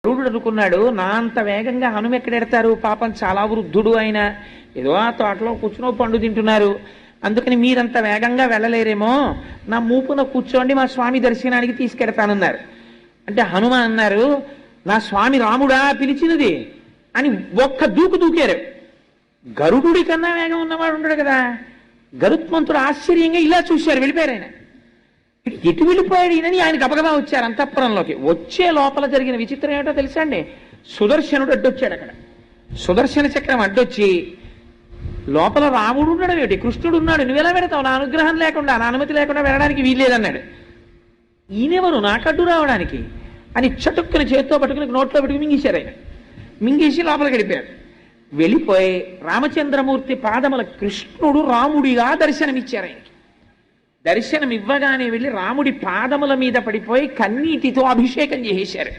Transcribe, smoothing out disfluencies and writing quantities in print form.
గరుడు అనుకున్నాడు, నా అంత వేగంగా హనుమ ఎక్కడెడతారు, పాపం చాలా వృద్ధుడు ఆయన, ఏదో ఆ తోటలో కూర్చుని పండు తింటున్నారు, అందుకని మీరంత వేగంగా వెళ్ళలేరేమో, నా మూపున కూర్చోండి, మా స్వామి దర్శనానికి తీసుకెడతానన్నారు. అంటే హనుమ అన్నారు, నా స్వామి రాముడా పిలిచినది అని ఒక్క దూకు దూకారు. గరుడుడి కన్నా వేగం ఉన్నవాడు ఉంటాడు కదా. గరుత్మంతుడు ఆశ్చర్యంగా ఇలా చూశారు, వెళ్ళిపోయారు. ఆయన ఎటు వెళ్ళిపోయాడు ఈయనని ఆయన గబగబా వచ్చారు అంతఃపురంలోకి. వచ్చే లోపల జరిగిన విచిత్రం ఏమిటో తెలుసా అండి? సుదర్శనుడు అడ్డొచ్చాడు. అక్కడ సుదర్శన చక్రం అడ్డొచ్చి, లోపల రాముడు ఉన్నాడు ఏమిటి, కృష్ణుడు ఉన్నాడు, నువ్వెలా పెడతావు, నా అనుగ్రహం లేకుండా, నా అనుమతి లేకుండా వెళ్ళడానికి వీల్లేదన్నాడు. ఈయనెవరు నాకడ్డు రావడానికి అని చటుక్కుని చేత్తో పట్టుకుని నోట్లో పెట్టుకుని మింగేశారు. ఆయన మింగేసి లోపలికి వెళ్ళిపోయారు. వెళ్ళిపోయి రామచంద్రమూర్తి పాదముల కృష్ణుడు రాముడిగా దర్శనమిచ్చారు. ఆయనకి దర్శనం ఇవ్వగానే వెళ్ళి రాముడి పాదముల మీద పడిపోయి కన్నీటితో అభిషేకం చేసేశారు.